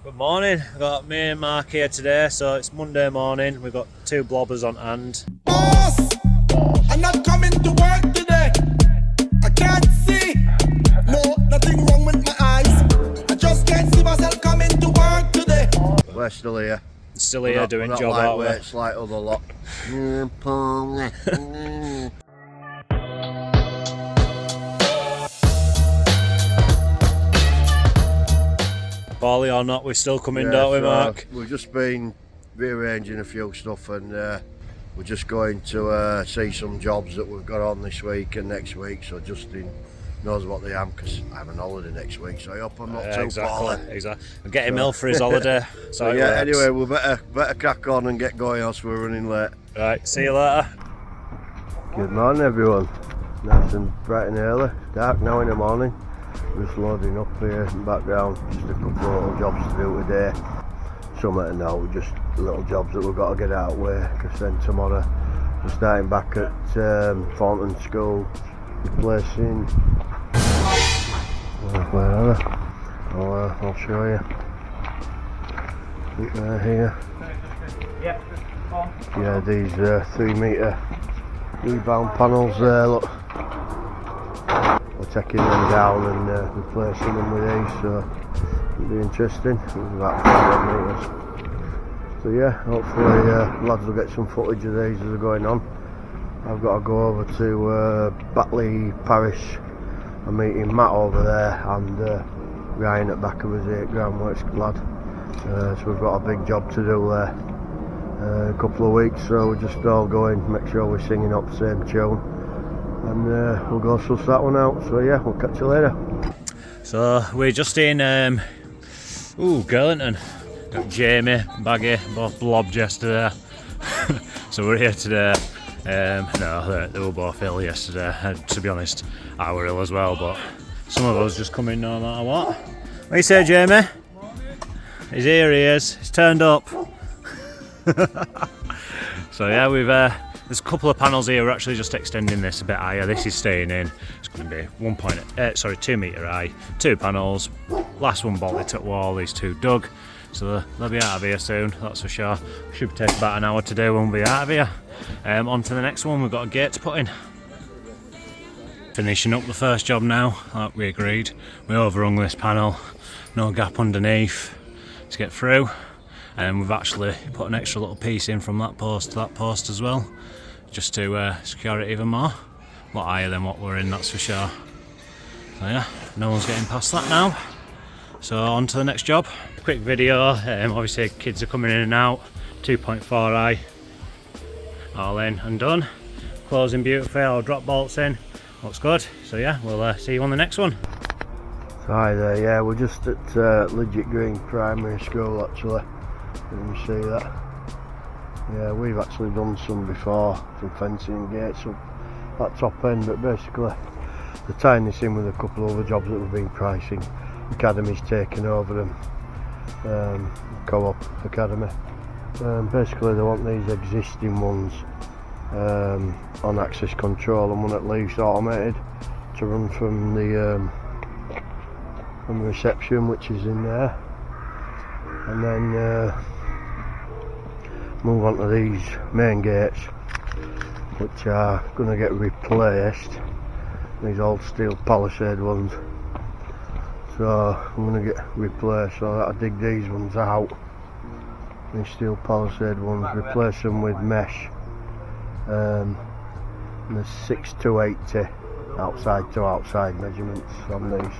Good morning, I've got me and Mark here today, so it's Monday morning, we've got two blobbers on hand. Boss, I'm not coming to work today. I can't see, no, nothing wrong with my eyes. I just can't see myself coming to work today. We're still here. Still here doing we're not job, aren't we? It's like other lot. Poorly or not, we're still coming, don't we, Mark? We've just been rearranging a few stuff and we're just going to see some jobs that we've got on this week and next week, so Justin knows what they am because I'm on holiday next week, so I hope I'm not too poorly. Exactly. We'll get him ill for his holiday. So yeah, anyway, we'll better crack on and get going else we're running late. Right, see you later. Good morning everyone. Nice and bright and early. Dark now in the morning. Just loading up here in the background, just a couple of little jobs to do today. Some at now, just little jobs that we've got to get out of the way, because then tomorrow we're starting back at Thornton School, replacing... where are they? I'll show you. Here. Yeah, these 3 metre rebound panels there, look. We're taking them down and replacing them with these, so it'll be interesting. It's about 5 metres. So yeah, hopefully lads will get some footage of these as they're going on. I've got to go over to Batley Parish. I'm meeting Matt over there and Ryan at back of his 8 groundworks lad. So we've got a big job to do there. A couple of weeks, so we're just all going, make sure we're singing up the same tune. And we'll go suss that one out. So yeah, we'll catch you later. So we're just in Girlington. Got Jamie, Baggy, both blobbed yesterday. So we're here today. No, they were both ill yesterday. To be honest, I were ill as well, but some of us just come in no matter what. What do you say, Jamie? He's here, he is. He's turned up. So yeah, we've there's a couple of panels here. We're actually just extending this a bit higher. This is staying in. It's going to be 2 metre high, 2 panels. Last one bolted at wall, these 2 dug. So they'll be out of here soon, that's for sure. Should take about an hour to do when we'll be out of here. On to the next one, we've got a gate to put in. Finishing up the first job now, like we agreed. We overhung this panel, no gap underneath to get through. And we've actually put an extra little piece in from that post to that post as well, just to secure it even more. A lot higher than what we're in, that's for sure. So yeah, no one's getting past that now. So on to the next job. Quick video, obviously kids are coming in and out, 2.4 high, all in and done. Closing beautifully, all drop bolts in, looks good. So yeah, we'll see you on the next one. Hi there, yeah, we're just at Legit Green Primary School actually. You can see that. Yeah, we've actually done some before, some fencing gates up that top end, but basically they're tying this in with a couple of other jobs that we've been pricing. Academy's taken over them, Co-op Academy. Basically they want these existing ones on access control and one at least automated to run from the reception, which is in there, and then move on to these main gates, which are going to get replaced, these old steel palisade ones. So I'm going to get replaced, so I'll dig these ones out, these steel palisade ones, replace them with mesh. And there's 6 to 80 outside to outside measurements on these,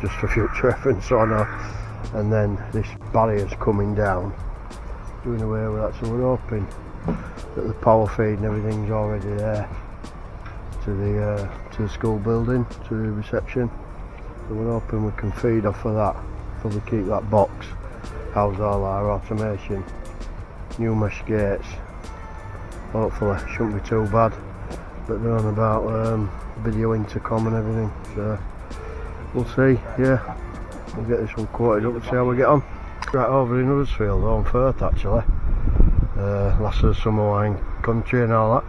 just for future reference, so I know. And then this barrier's coming down, doing away with that, so we're hoping that the power feed and everything's already there to the school building, to the reception. So we're hoping we can feed off of that, probably keep that box, house all our automation, new mesh gates. Hopefully shouldn't be too bad, but they're on about video intercom and everything, so we'll see. Yeah, we'll get this one quoted up and see how we get on. Right over in Huddersfield, on Firth actually, last of the summer wine country and all that.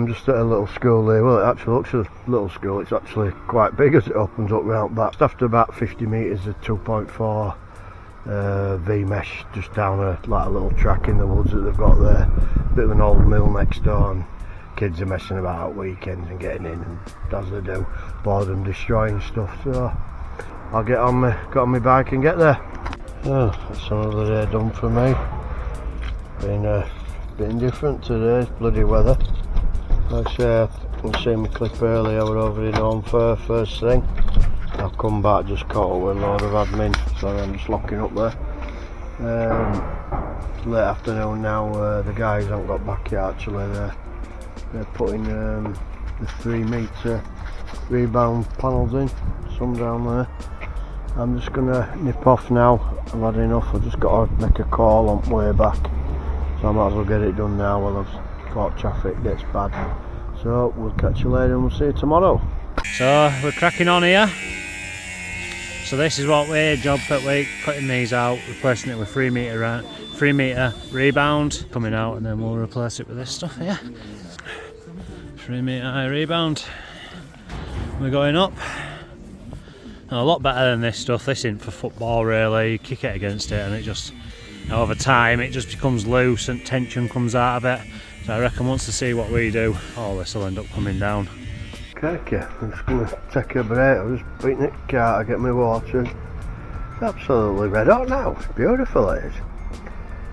Just at a little school there. Well, it actually looks like a little school, it's actually quite big as it opens up round back. Just after about 50 metres of 2.4 V-mesh just down like a little track in the woods that they've got there. Bit of an old mill next door, and kids are messing about at weekends and getting in, and as they do, bored and destroying stuff. So I'll get on my bike and get there. Oh, that's another day done for me. Been different today, bloody weather. Like I say, you seen my clip earlier, I was over in home for first thing. I've come back, just caught up with a load of admin, so I'm just locking up there. Late afternoon now, the guys haven't got back yet actually. They're putting the 3 metre rebound panels in, some down there. I'm just gonna nip off now, I've had enough. I've just got to make a call on my way back, so I might as well get it done now while I've traffic gets bad. So we'll catch you later and we'll see you tomorrow. So we're cracking on here. So this is what we're job for week, cutting these out, replacing it with 3 metre rebound coming out, and then we'll replace it with this stuff here. 3 metre high rebound. We're going up. And a lot better than this stuff. This isn't for football really. You kick it against it and it just, over time it just becomes loose and tension comes out of it. So I reckon once they see what we do, all this will end up coming down. Okay, I'm just going to take a break. I'm just beating the car to get my water. It's absolutely red hot now. It's beautiful, it is.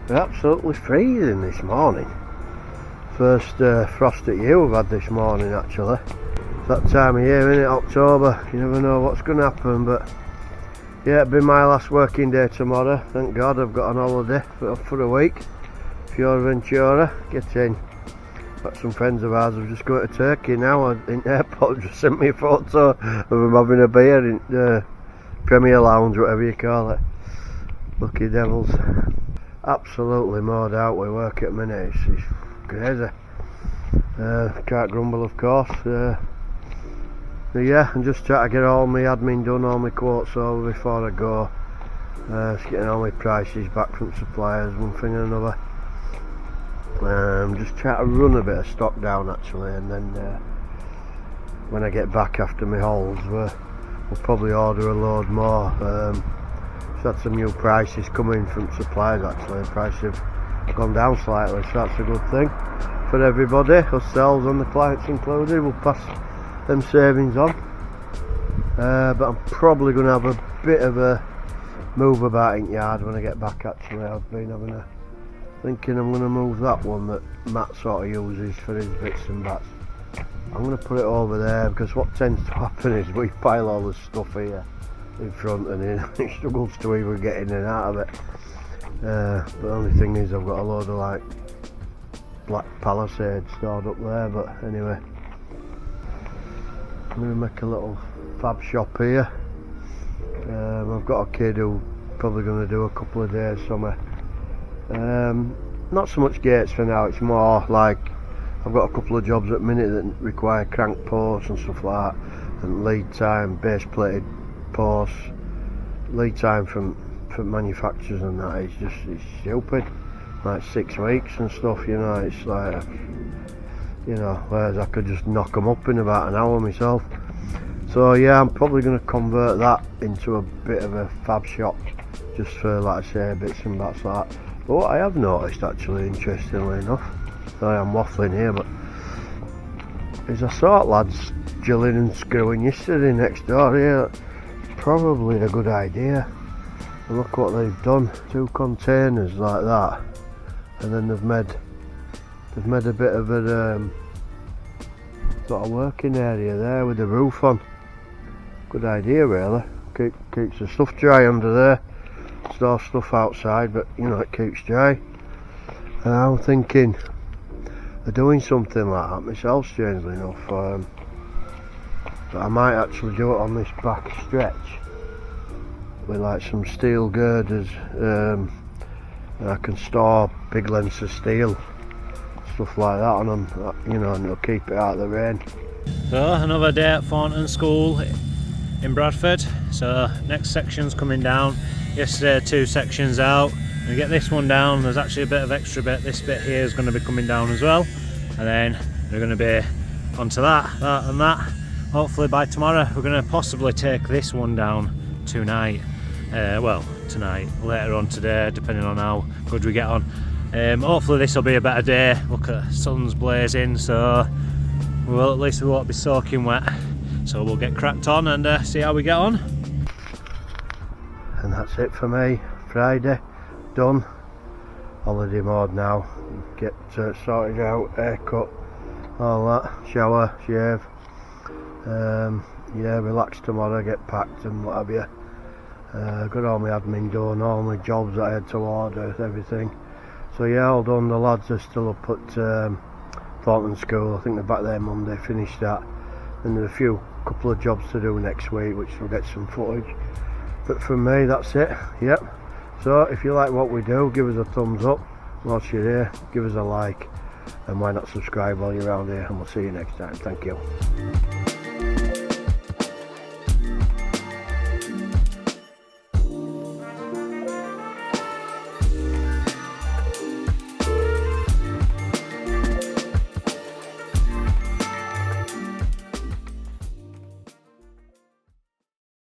It's absolutely freezing this morning. First frost at you we've had this morning actually. It's that time of year, isn't it? October. You never know what's going to happen, but yeah, it'll be my last working day tomorrow. Thank God I've got an holiday for a week. Ventura, get in. Got some friends of ours who've just gone to Turkey now. In the airport, just sent me a photo of them having a beer in the Premier Lounge, whatever you call it. Lucky devils. Absolutely mowed out with work at the minute. It's crazy. Can't grumble, of course. But yeah, I'm just trying to get all my admin done, all my quotes over before I go. Just getting all my prices back from suppliers, one thing and another. Just trying to run a bit of stock down actually, and then when I get back after my hauls, we'll probably order a load more. Just had some new prices coming from suppliers actually. Prices have gone down slightly, so that's a good thing for everybody, ourselves and the clients included. We'll pass them savings on. But I'm probably going to have a bit of a move about in yard when I get back actually. I've been having thinking I'm going to move that one that Matt sort of uses for his bits and bats. I'm going to put it over there, because what tends to happen is we pile all the stuff here in front and it struggles to even get in and out of it. The only thing is I've got a load of like black palisades stored up there, but anyway. I'm going to make a little fab shop here. I've got a kid who's probably going to do a couple of days somewhere. Not so much gates for now, it's more like I've got a couple of jobs at the minute that require crank posts and stuff like that, and lead time, base plated posts, lead time from manufacturers and that is just, it's stupid, like 6 weeks and stuff, you know. It's like, you know, whereas I could just knock them up in about an hour myself. So yeah, I'm probably going to convert that into a bit of a fab shop, just for, like I say, bits and bats like that. But what I have noticed actually, interestingly enough, I am waffling here, but is I saw lads drilling and screwing yesterday next door here. Probably a good idea. And look what they've done, 2 containers like that, and then they've made a bit of a sort of working area there with the roof on. Good idea really. Keeps the stuff dry under there. Store stuff outside, but you know, it keeps dry. And I'm thinking of doing something like that myself, strangely enough. But I might actually do it on this back stretch with like some steel girders, and I can store big lengths of steel, stuff like that on them, you know, and it'll keep it out of the rain. So another day at Thornton School in Bradford. So next section's coming down. Yesterday 2 sections out. We get this one down. There's actually a bit of extra bit. This bit here is going to be coming down as well, and then we're going to be onto that and that. Hopefully by tomorrow we're going to possibly take this one down tonight. well, tonight, later on today, depending on how good we get on. Hopefully this will be a better day. Look at sun's blazing, so well, at least we won't be soaking wet. So we'll get cracked on and see how we get on. And that's it for me. Friday done. Holiday mode now. Get sorted out, haircut, all that, shower, shave. Yeah, relax tomorrow, get packed and what have you. Got all my admin done, all my jobs that I had to order, everything. So yeah, all done. The lads are still up at Thornton School. I think they're back there Monday, finished that. And there's a couple of jobs to do next week, which will get some footage. But for me, that's it. Yep. So if you like what we do, give us a thumbs up. Whilst you're here, give us a like. And why not subscribe while you're around here, and we'll see you next time. Thank you.